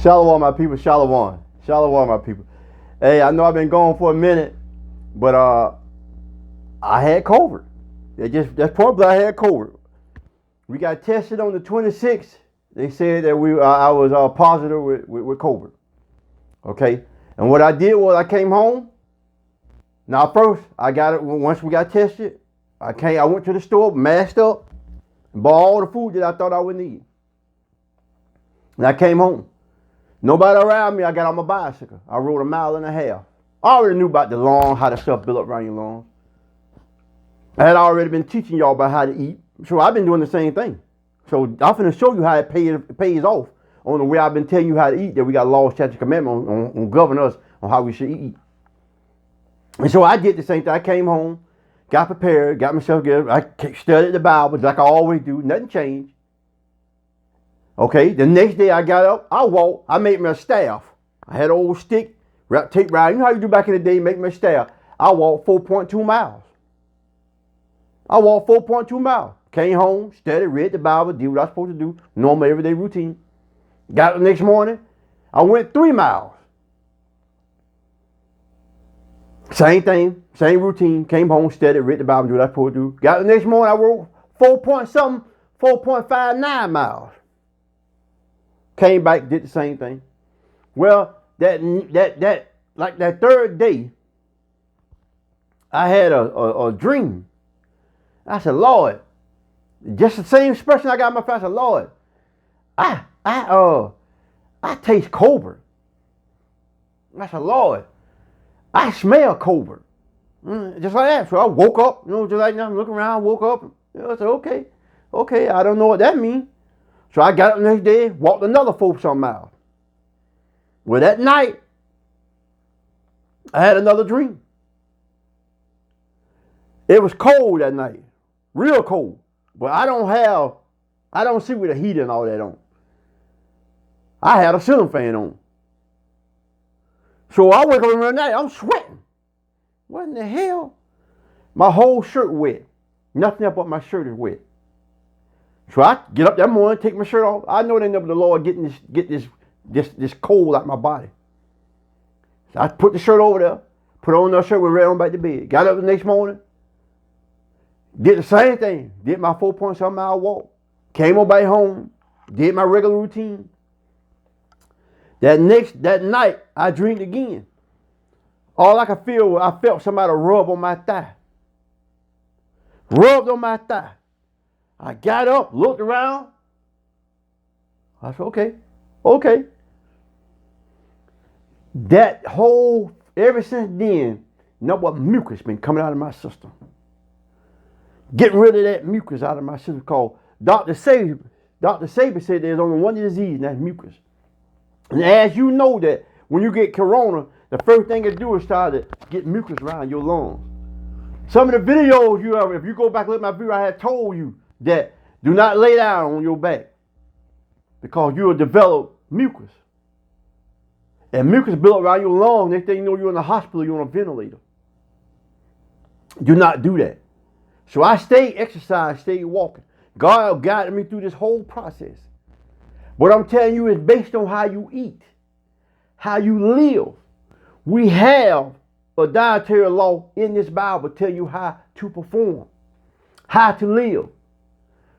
Shalom, my people. Shalom. Shalom, my people. Hey, I know I've been gone for a minute, but I had COVID. That's probably I had COVID. We got tested on the 26th. They said that I was positive with COVID. Okay, and what I did was I came home. Now first I got it once we got tested. I went to the store, masked up, and bought all the food that I thought I would need. And I came home. Nobody around me. I got on my bicycle. I rode 1.5 miles. I already knew about the lung, how the stuff built up around your lungs. I had already been teaching y'all about how to eat. So I've been doing the same thing. So I'm going to show you how it pays off on the way I've been telling you how to eat, that we got laws, statutes, commandments on govern us on how we should eat. And so I did the same thing. I came home, got prepared, got myself together. I studied the Bible like I always do. Nothing changed. Okay, the next day I got up, I walked, I made me a staff. I had an old stick, tape ride. You know how you do back in the day, make me a staff. I walked 4.2 miles. I walked 4.2 miles. Came home, studied, read the Bible, did what I was supposed to do, normal everyday routine. Got up the next morning, I went 3 miles. Same thing, same routine. Came home, studied, read the Bible, did what I was supposed to do. Got up the next morning, I rode 4.59 miles. Came back, did the same thing. Well, that third day, I had a dream. I said, Lord, just the same expression I got in my face. I said, Lord, I taste cobra. I said, Lord, I smell cobra. Just like that. So I woke up, just like that. I'm looking around, woke up. I said, okay, I don't know what that means. So I got up the next day, walked another 4-some miles. Well, that night, I had another dream. It was cold that night, real cold. But I don't see with a heater and all that on. I had a ceiling fan on. So I wake up in the night, I'm sweating. What in the hell? My whole shirt wet. Nothing else but my shirt is wet. So I get up that morning, take my shirt off. I know it ain't up the Lord get this cold out my body. So I put the shirt over there, put on another shirt, went right on back to bed. Got up the next morning, did the same thing. Did my 4.some mile walk. Came on back home, did my regular routine. That night, I dreamed again. All I could feel was I felt somebody rub on my thigh. Rubbed on my thigh. I got up, looked around. I said, okay. Ever since then, nothing but mucus been coming out of my system. Getting rid of that mucus out of my system called Dr. Saber. Dr. Saber said there's only one disease, and that's mucus. And as you know that when you get corona, the first thing it do is start to get mucus around your lungs. Some of the videos you have, if you go back and look at my video, I had told you that do not lay down on your back because you will develop mucus. And mucus built around your lungs. Next thing you know, you're in the hospital, you're on a ventilator. Do not do that. So I stayed exercising, stayed walking. God guided me through this whole process. What I'm telling you is based on how you eat, how you live. We have a dietary law in this Bible tell you how to perform, how to live.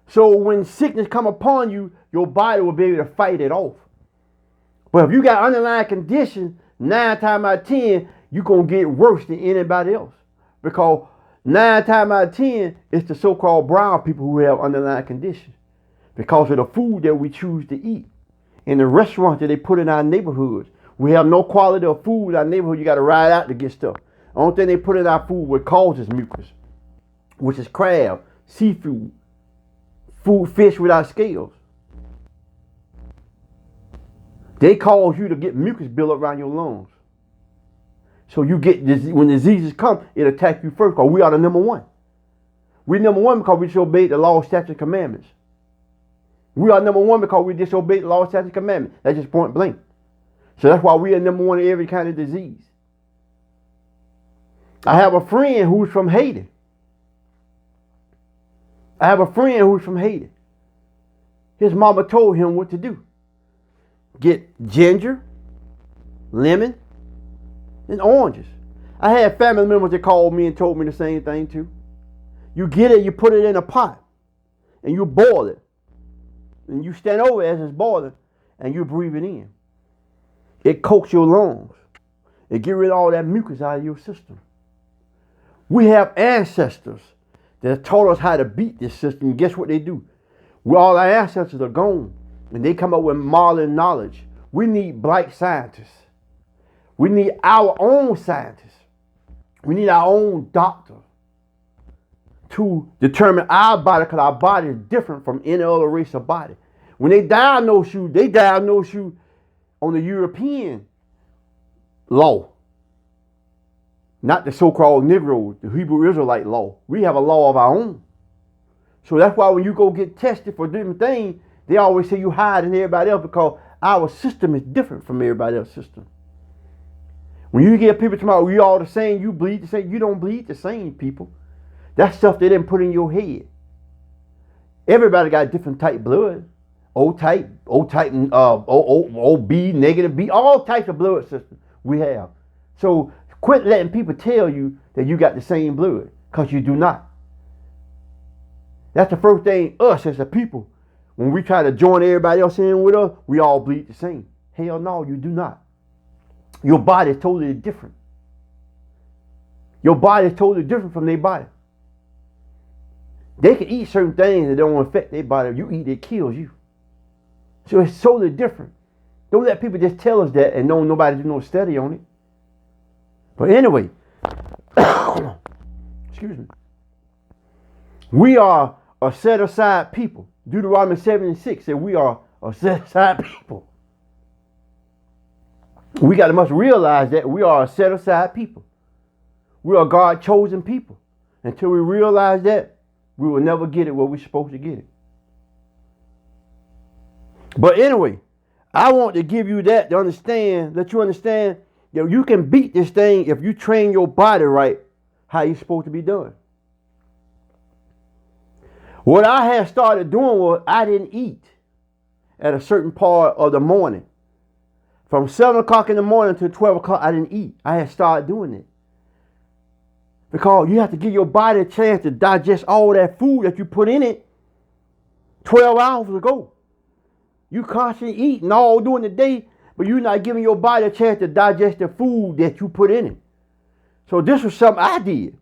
So when sickness come upon you, your body will be able to fight it off. But if you got underlying conditions, 9 times out of 10, you're going to get worse than anybody else. Because 9 times out of 10, it's the so-called brown people who have underlying conditions. Because of the food that we choose to eat. In the restaurants that they put in our neighborhoods. We have no quality of food in our neighborhood. You got to ride out to get stuff. The only thing they put in our food what causes mucus, which is crab, seafood, fish without scales. They cause you to get mucus built up around your lungs. So you get when diseases come, it attack you first because we are the number one. We're number one because we disobeyed the law, statutes, and commandments. We are number one because we disobeyed the law, statutes, and commandments. That's just point blank. So that's why we are number one in every kind of disease. I have a friend who's from Haiti. His mama told him what to do. get ginger, lemon, and oranges. I had family members that called me and told me the same thing too. You get it, you put it in a pot, and you boil it. And you stand over it as it's boiling, and you breathe it in. It coats your lungs. It get rid of all that mucus out of your system. We have ancestors that taught us how to beat this system. And guess what they do? All our ancestors are gone, and they come up with modern knowledge. We need black scientists. We need our own scientists. We need our own doctor to determine our body, because our body is different from any other race of body. When they diagnose you on the European law, not the so-called Negro, the Hebrew Israelite law. We have a law of our own. So that's why when you go get tested for different things, they always say you higher than everybody else, because our system is different from everybody else's system. When you get people tomorrow, we all the same, you bleed the same, you don't bleed the same, people. That's stuff they didn't put in your head. Everybody got different type blood. O type, B, negative B, all types of blood systems we have. So quit letting people tell you that you got the same blood, because you do not. That's the first thing us as a people, when we try to join everybody else in with us, we all bleed the same. Hell no, you do not. Your body is totally different. Your body is totally different from their body. They can eat certain things that don't affect their body. You eat, it kills you. So it's totally different. Don't let people just tell us that and nobody do no study on it. But anyway, excuse me. We are a set aside people. Deuteronomy 7:6 said we are a set aside people. We must realize that we are a set aside people. We are God chosen people. Until we realize that, we will never get it where we're supposed to get it. But anyway, I want to give you that to understand, let you understand that you can beat this thing if you train your body right, how you're supposed to be done. What I had started doing was I didn't eat at a certain part of the morning. From 7 o'clock in the morning to 12 o'clock, I didn't eat. I had started doing it. Because you have to give your body a chance to digest all that food that you put in it 12 hours ago. You constantly eating all during the day, but you're not giving your body a chance to digest the food that you put in it. So this was something I did.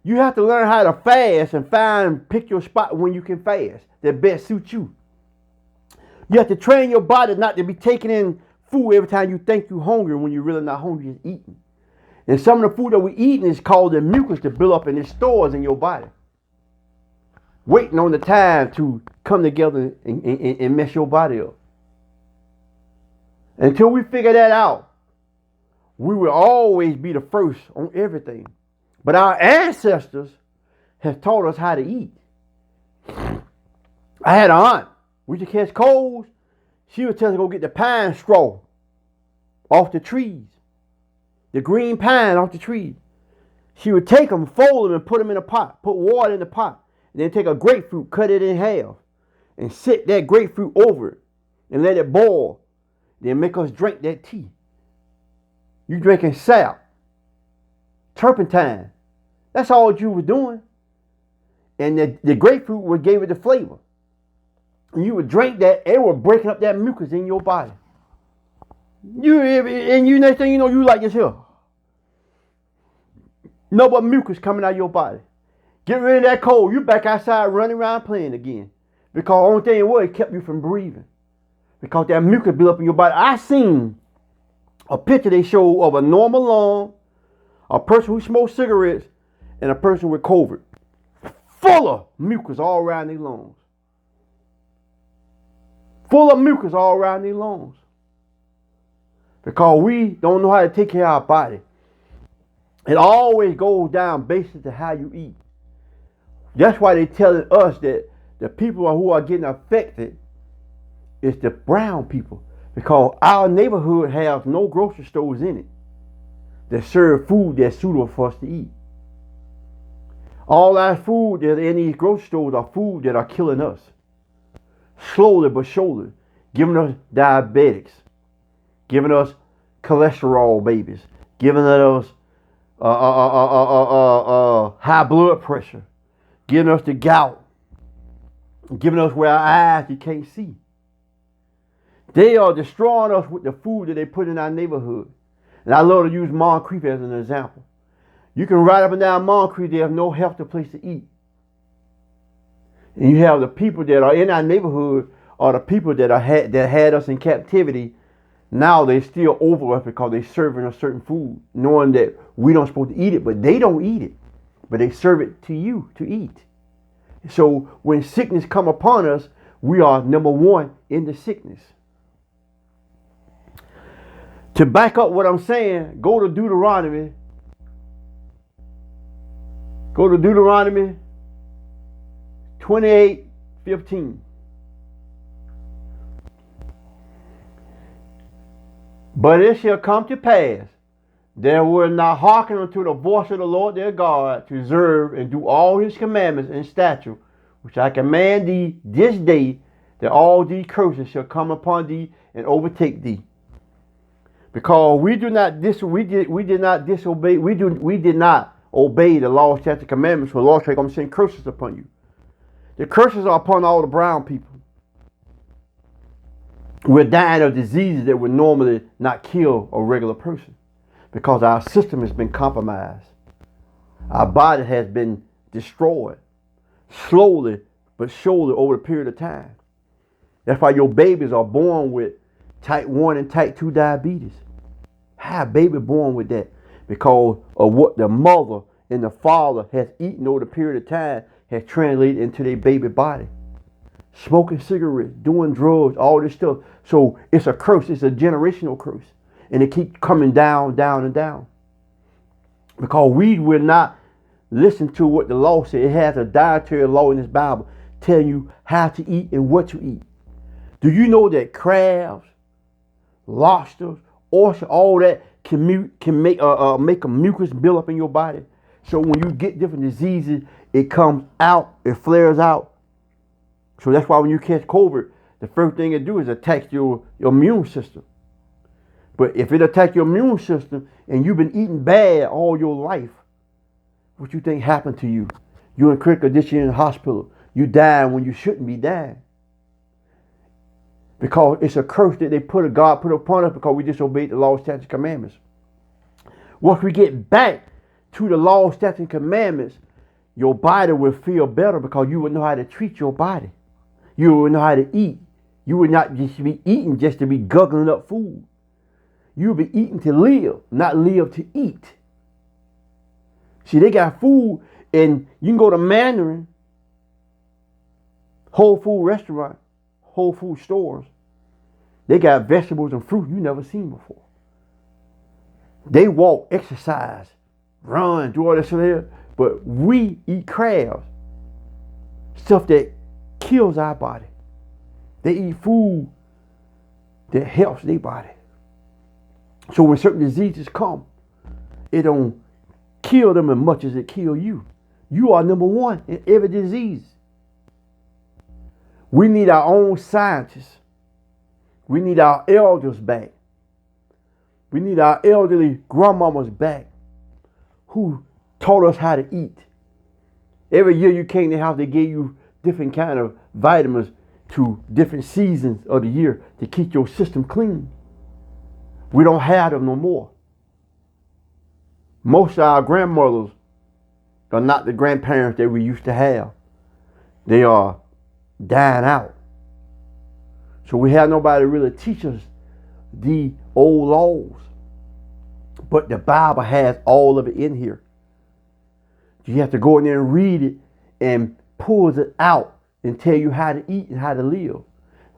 You have to learn how to fast and pick your spot when you can fast that best suits you. You have to train your body not to be taking in food every time you think you're hungry when you're really not hungry, just eating. And some of the food that we're eating is called the mucus to build up in the stores in your body, waiting on the time to come together and mess your body up. Until we figure that out, we will always be the first on everything. But our ancestors have taught us how to eat. I had an aunt. We used to catch colds. She would tell us to go get the pine straw off the trees. The green pine off the trees. She would take them, fold them, and put them in a pot. Put water in the pot. And then take a grapefruit, cut it in half. And sit that grapefruit over it. And let it boil. Then make us drink that tea. You drinking sap. Turpentine. That's all you were doing. And the grapefruit would give it the flavor. And you would drink that, it would breaking up that mucus in your body. Next thing you know, you like this here. No but mucus coming out of your body. Get rid of that cold. You back outside running around playing again. Because the only thing it was, it kept you from breathing. Because that mucus built up in your body. I seen a picture they showed of a normal lung, a person who smoked cigarettes, and a person with COVID. Full of mucus all around their lungs. Full of mucus all around their lungs. Because we don't know how to take care of our body. It always goes down basically to how you eat. That's why they're telling us that the people who are getting affected is the brown people. Because our neighborhood has no grocery stores in it that serve food that's suitable for us to eat. All our food that in these grocery stores are food that are killing us. Slowly but surely, giving us diabetics, giving us cholesterol babies, giving us high blood pressure, giving us the gout, giving us where our eyes you can't see. They are destroying us with the food that they put in our neighborhood. And I love to use Moncrief as an example. You can ride up and down Moncrief, they have no healthy place to eat. And you have the people that are in our neighborhood are the people that had us in captivity. Now they still over us because they're serving us certain food, knowing that we don't supposed to eat it, but they don't eat it. But they serve it to you to eat. So when sickness come upon us, we are number one in the sickness. To back up what I'm saying, go to Deuteronomy. Go to Deuteronomy 28:15. But it shall come to pass, they will not hearken unto the voice of the Lord their God, to observe and do all his commandments and statutes, which I command thee this day, that all these curses shall come upon thee and overtake thee. Because we did not obey the law, statutes, and commandments, so the Lord said, I'm going to send curses upon you. The curses are upon all the brown people. We're dying of diseases that would normally not kill a regular person because our system has been compromised. Our body has been destroyed slowly but surely over a period of time. That's why your babies are born with type 1 and type 2 diabetes. How a baby born with that? Because of what the mother and the father has eaten over the period of time has translated into their baby body. Smoking cigarettes, doing drugs, all this stuff. So it's a curse. It's a generational curse. And it keeps coming down, down, and down. Because we will not listen to what the law says. It has a dietary law in this Bible telling you how to eat and what to eat. Do you know that crabs, lobsters, oyster, all that can make a mucus build up in your body? So when you get different diseases, it comes out, it flares out. So that's why when you catch COVID, the first thing it do is attack your immune system. But if it attacks your immune system and you've been eating bad all your life, what you think happened to you? You're in critical condition in the hospital. You dying when you shouldn't be dying. Because it's a curse that God put upon us because we disobeyed the law, statutes, and commandments. Once we get back to the law, statutes, and commandments, your body will feel better because you will know how to treat your body. You will know how to eat. You will not just be eating just to be guggling up food. You will be eating to live, not live to eat. See, they got food, and you can go to Mandarin, Whole Food restaurant, Whole Food stores. They got vegetables and fruit you never seen before. They walk, exercise, run, do all this stuff here. But we eat crabs, stuff that kills our body. They eat food that helps their body. So when certain diseases come, it don't kill them as much as it kill you. You are number one in every disease. We need our own scientists. We need our elders back. We need our elderly grandmamas back who taught us how to eat. Every year you came to the house, they gave you different kind of vitamins to different seasons of the year to keep your system clean. We don't have them no more. Most of our grandmothers are not the grandparents that we used to have. They are dying out. So we have nobody to really teach us the old laws. But the Bible has all of it in here. You have to go in there and read it and pulls it out and tell you how to eat and how to live.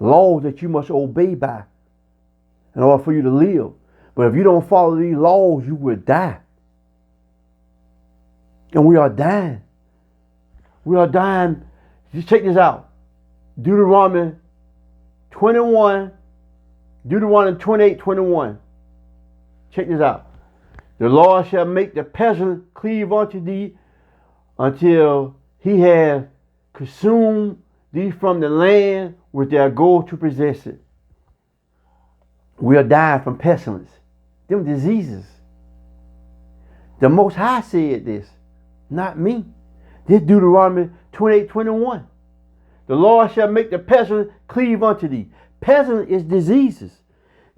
Laws that you must obey by in order for you to live. But if you don't follow these laws, you will die. And we are dying. We are dying. Just check this out. Deuteronomy 28:21. Check this out. The Lord shall make the peasant cleave unto thee until he has consumed thee from the land which they go to possess it. We are dying from pestilence, them diseases. The Most High said this, not me. This Deuteronomy 28:21. The Lord shall make the pestilence cleave unto thee. Pestilence is diseases.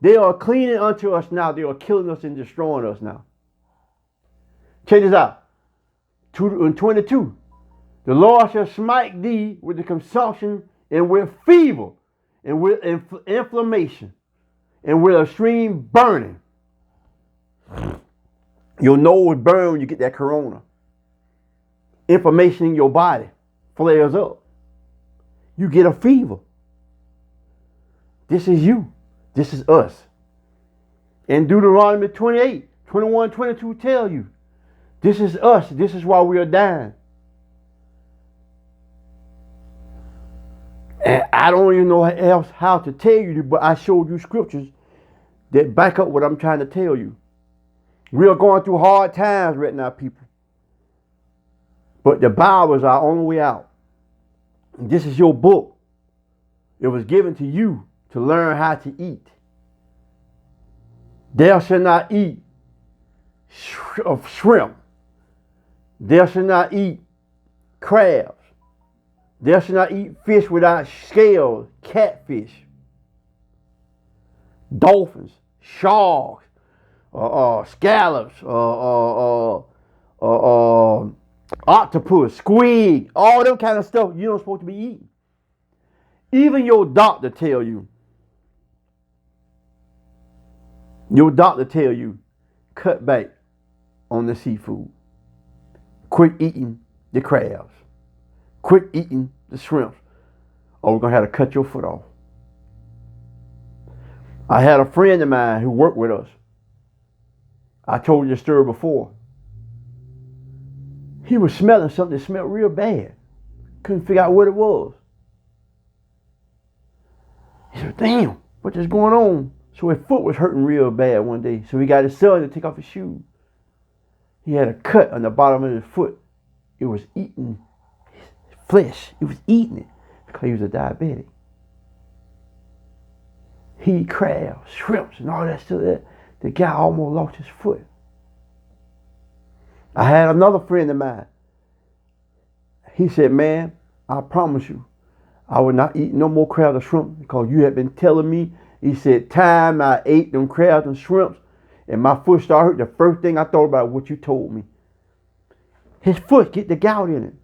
They are cleaning unto us now. They are killing us and destroying us now. Check this out. 22. The Lord shall smite thee with the consumption and with fever and with inflammation and with extreme burning. Your nose burn when you get that corona. Inflammation in your body flares up. You get a fever. This is you. This is us. And Deuteronomy 28:21-22 tell you, this is us. This is why we are dying. And I don't even know else how to tell you, but I showed you scriptures that back up what I'm trying to tell you. We are going through hard times right now, people. But the Bible is our only way out. And this is your book. It was given to you to learn how to eat. Thou shalt not eat of shrimp. Thou shalt not eat crabs. Thou shalt not eat fish without scales, catfish, dolphins, sharks, scallops, octopus, squid, all them kind of stuff you don't supposed to be eating. Even your doctor tell you, cut back on the seafood. Quit eating the crabs. Quit eating the shrimps, or we're going to have to cut your foot off. I had a friend of mine who worked with us. I told you the story before. He was smelling something that smelled real bad. Couldn't figure out what it was. He said, damn, what is going on? So his foot was hurting real bad one day. So he got his son to take off his shoes. He had a cut on the bottom of his foot. It was eating his flesh. It was eating it because he was a diabetic. He eat crabs, shrimps, and all that stuff. The guy almost lost his foot. I had another friend of mine. He said, man, I promise you, I will not eat no more crabs or shrimp because you have been telling me. He said, time I ate them crabs and shrimps and my foot started hurting, the first thing I thought about was what you told me. His foot get the gout in it.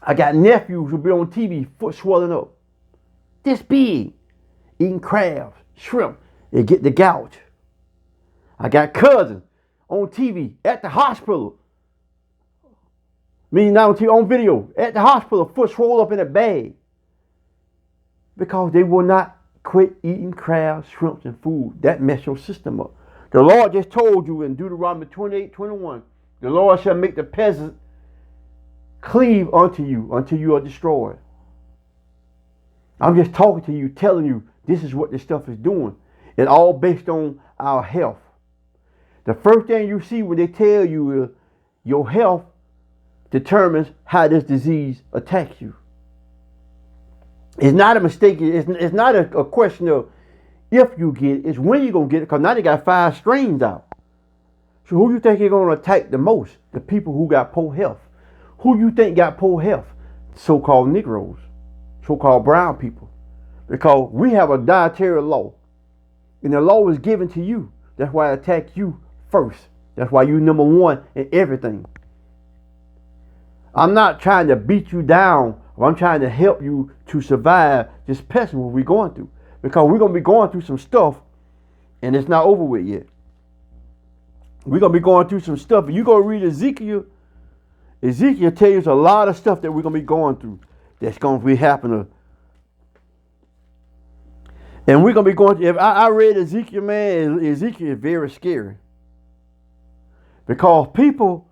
I got nephews who be on TV, foot swelling up. This big, eating crabs, shrimp, they get the gout. I got cousins on TV at the hospital. Meaning not on TV, on video, at the hospital, foot swole up in a bag. Because they will not quit eating crabs, shrimps, and food. That mess your system up. The Lord just told you in Deuteronomy 28:21, the Lord shall make the peasant cleave unto you until you are destroyed. I'm just talking to you, telling you this is what this stuff is doing. It's all based on our health. The first thing you see when they tell you is your health determines how this disease attacks you. It's not a mistake. It's not a question of if you get it. It's when you're going to get it, because now they got 5 strains out. So who you think you're going to attack the most? The people who got poor health. Who you think got poor health? So-called Negroes. So-called brown people. Because we have a dietary law. And the law is given to you. That's why I attack you first. That's why you number one in everything. I'm not trying to beat you down. I'm trying to help you to survive this pestilence we're going through. Because we're going to be going through some stuff and it's not over with yet. We're going to be going through some stuff. If you go read Ezekiel tells you a lot of stuff that we're going to be going through that's going to be happening. And we're going to be going through, if I read Ezekiel, man, Ezekiel is very scary. Because people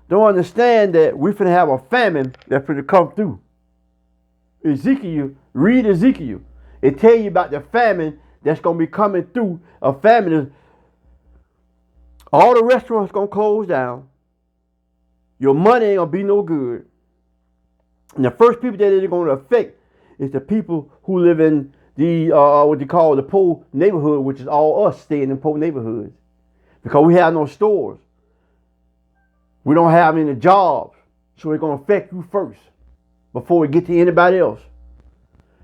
don't understand that we're finna have a famine that's finna come through. Read Ezekiel. It tell you about the famine that's going to be coming through. A famine is, all the restaurants going to close down. Your money ain't going to be no good. And the first people that it's going to affect is the people who live in the what you call the poor neighborhood, which is all us staying in poor neighborhoods, because we have no stores. We don't have any jobs, so it's gonna affect you first before it get to anybody else.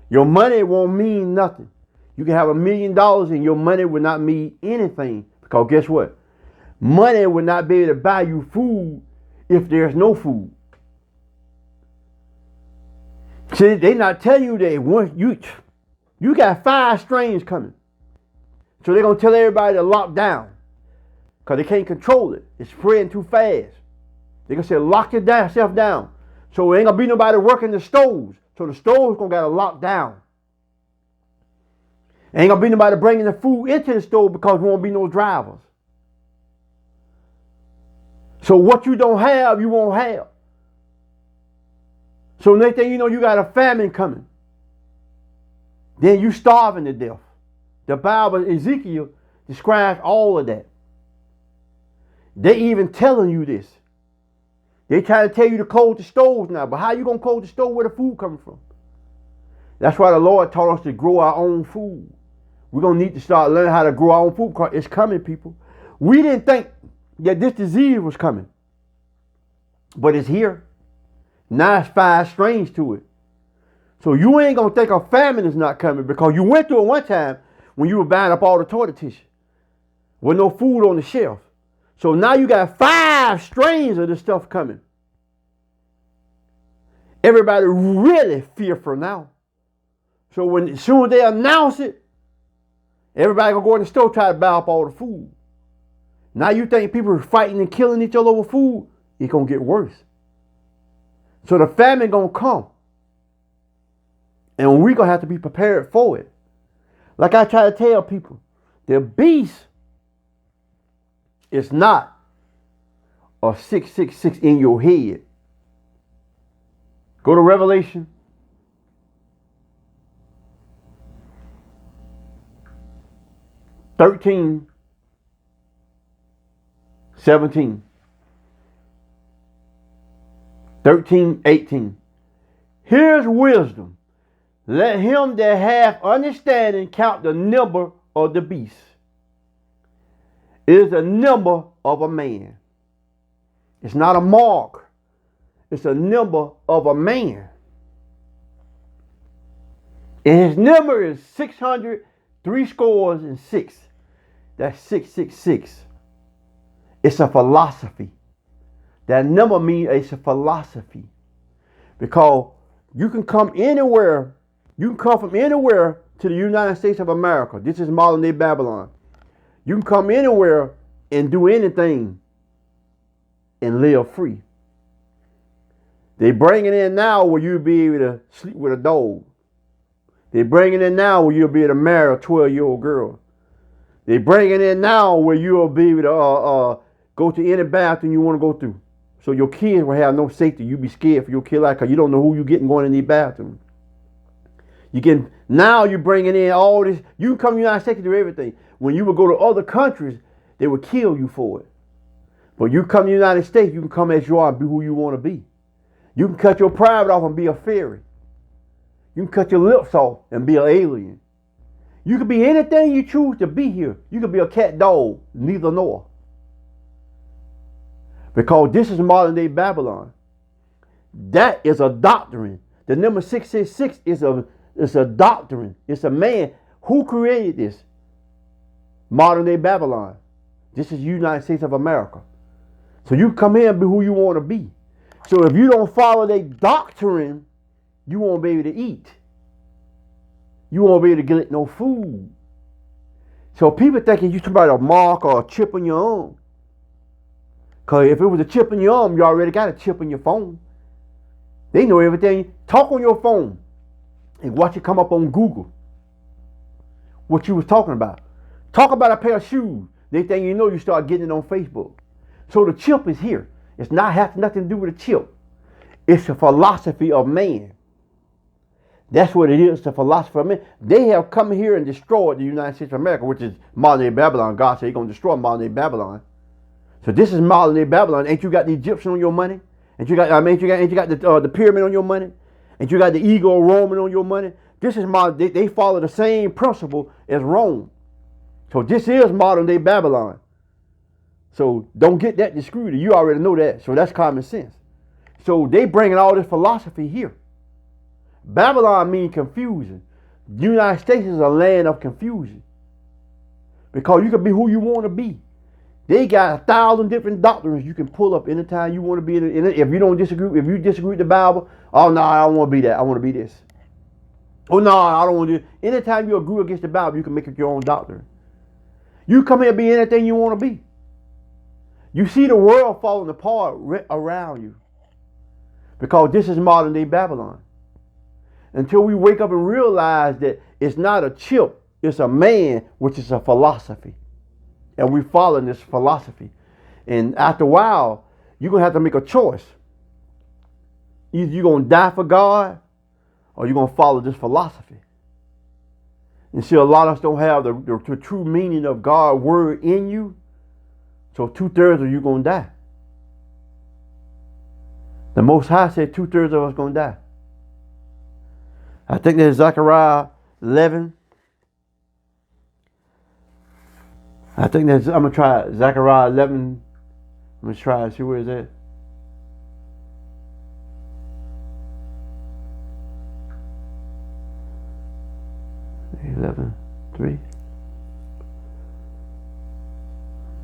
Your money won't mean nothing. You can have $1 million and your money will not mean anything, because guess what? Money will not be able to buy you food if there's no food. See, they not telling you that once you got 5 strains coming. So they're gonna tell everybody to lock down. Because they can't control it. It's spreading too fast. They're gonna say lock yourself down. So there ain't gonna be nobody working the stores. So the stores gonna gotta lock down. Ain't gonna be nobody bringing the food into the store because there won't be no drivers. So what you don't have, you won't have. So next thing you know, you got a famine coming. Then you starving to death. The Bible, Ezekiel, describes all of that. They even telling you this. They trying to tell you to close the stores now. But how you going to close the store where the food coming from? That's why the Lord taught us to grow our own food. We're going to need to start learning how to grow our own food, because it's coming, people. We didn't think that this disease was coming. But it's here. Now it's 5 strains to it. So you ain't going to think a famine is not coming, because you went through it one time when you were buying up all the toilet tissue with no food on the shelf. So now you got 5 strains of this stuff coming. Everybody really fearful now. So as soon as they announce it, everybody gonna go in the store try to buy up all the food. Now you think people are fighting and killing each other over food? It's gonna get worse. So the famine gonna come. And we're gonna have to be prepared for it. Like I try to tell people, the beast is not a 666 in your head. Go to Revelation 13:17. 13:18. Here's wisdom. Let him that hath understanding count the number of the beast. It is the number of a man. It's not a mark. It's a number of a man. And his number is 603 That's 666. It's a philosophy. That number means it's a philosophy. Because you can come anywhere. You can come from anywhere to the United States of America. This is modern day Babylon. You can come anywhere and do anything and live free. They bring it in now where you'll be able to sleep with a dog. They bring it in now where you'll be able to marry a 12-year-old girl. They bring it in now where you'll be able to go to any bathroom you want to go through. So your kids will have no safety. You'll be scared for your kid, like, because you don't know who you're getting going in the bathroom. Now you're bringing in all this. You can come to the United States and do everything. When you would go to other countries, they would kill you for it. But you come to the United States, you can come as you are and be who you want to be. You can cut your private off and be a fairy. You can cut your lips off and be an alien. You can be anything you choose to be here. You can be a cat, dog, neither nor. Because this is modern day Babylon. That is a doctrine. The number 666 is a doctrine. It's a man. Who created this? Modern day Babylon. This is the United States of America. So you come here and be who you want to be. So if you don't follow their doctrine, you won't be able to eat. You won't be able to get no food. So people thinking you talking about a mark or a chip on your arm. Because if it was a chip in your arm, you already got a chip in your phone. They know everything. Talk on your phone and watch it come up on Google. What you was talking about. Talk about a pair of shoes. Next thing you know, you start getting it on Facebook. So the chip is here. It's not has nothing to do with a chip. It's a philosophy of man. That's what it is, the philosophy of man. They have come here and destroyed the United States of America, which is modern day Babylon. God said he's going to destroy modern day Babylon. So this is modern day Babylon. Ain't you got the Egyptian on your money? Ain't you got the pyramid on your money? Ain't you got the eagle Roman on your money? This is they follow the same principle as Rome. So this is modern day Babylon. So don't get that discredited. You already know that. So that's common sense. So they bringing all this philosophy here. Babylon means confusion. The United States is a land of confusion. Because you can be who you want to be. They got 1,000 different doctrines you can pull up anytime you want to be. If you don't disagree, if you disagree with the Bible, oh no, I don't want to be that. I want to be this. Oh no, I don't want to do it. Anytime you agree against the Bible, you can make it your own doctrine. You come here and be anything you want to be. You see the world falling apart around you. Because this is modern day Babylon. Until we wake up and realize that it's not a chip, it's a man, which is a philosophy. And we following this philosophy. And after a while, you're going to have to make a choice. Either you're going to die for God, or you're going to follow this philosophy. And see, a lot of us don't have the true meaning of God's word in you. So 2/3 of you going to die. The Most High said 2/3 of us going to die. I think that's Zechariah 11. I'm going to try Zechariah 11. I'm going to try and see where it's at. Eleven, 3.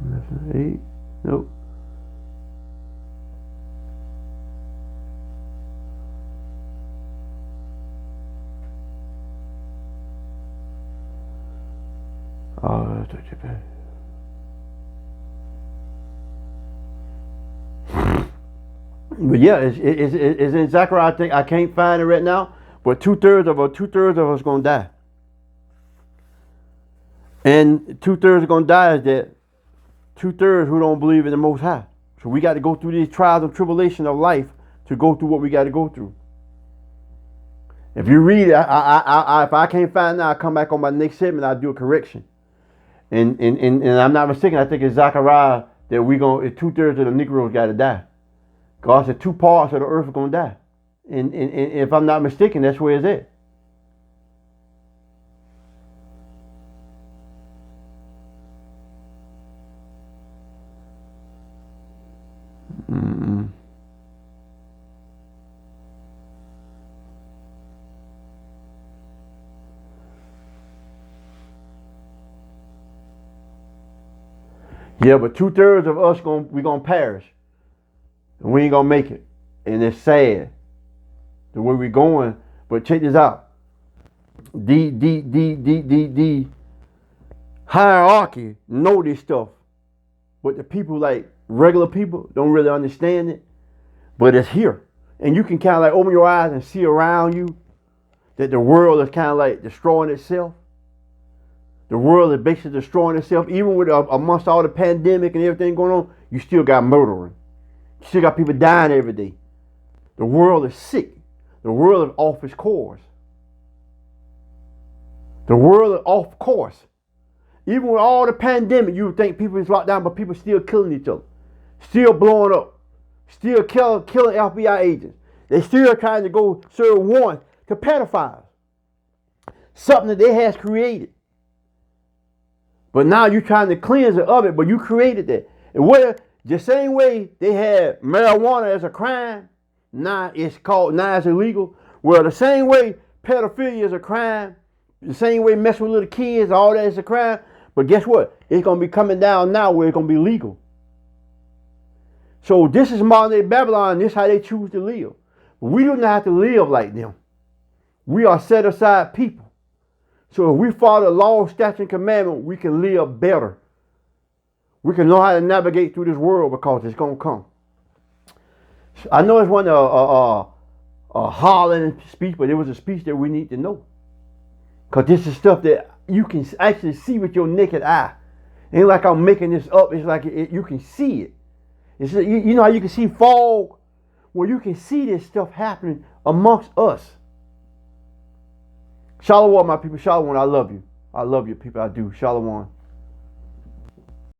11, 8. Nope. Oh, that's too bad. But yeah, it's in Zechariah. I can't find it right now. But 2/3 of us gonna die. And 2/3 are gonna die is that 2/3 who don't believe in the Most High. So we got to go through these trials and tribulations of life to go through what we got to go through. If you read it, if I can't find it, I'll come back on my next segment. I'll do a correction. And I'm not mistaken. I think it's Zechariah that 2/3 of the Negroes got to die. God said 2 parts of the earth are gonna die. And if I'm not mistaken, that's where it's at. Mm-mm. Yeah, but 2/3 of us we gonna perish, and we ain't gonna make it, and it's sad the way we're going. But check this out: the hierarchy know this stuff, but the people like regular people don't really understand it. But it's here, and you can kind of like open your eyes and see around you that the world is kind of like destroying itself. The world is basically destroying itself. Even with amongst all the pandemic and everything going on, you still got murdering. You still got people dying every day. The world is sick. The world is off its course. The world is off course. Even with all the pandemic, you would think people is locked down, but people still killing each other. Still blowing up. Still killing FBI agents. They still trying to go serve warrants to pedophiles. Something that they has created. But now you're trying to cleanse it of it, but you created that. And where the same way they had marijuana as a crime, now it's illegal. Well, the same way pedophilia is a crime, the same way messing with little kids, all that is a crime. But guess what? It's going to be coming down now where it's going to be legal. So this is modern day Babylon. This is how they choose to live. We do not have to live like them. We are set aside people. So if we follow the law, statute, and commandment, we can live better. We can know how to navigate through this world because it's going to come. I know it's one a Holland speech, but it was a speech that we need to know. Because this is stuff that you can actually see with your naked eye. It ain't like I'm making this up. It's like you can see it. It's, you know how you can see fog? Well, you can see this stuff happening amongst us. Shalom, my people. Shalom, I love you. I love you, people. I do. Shalom.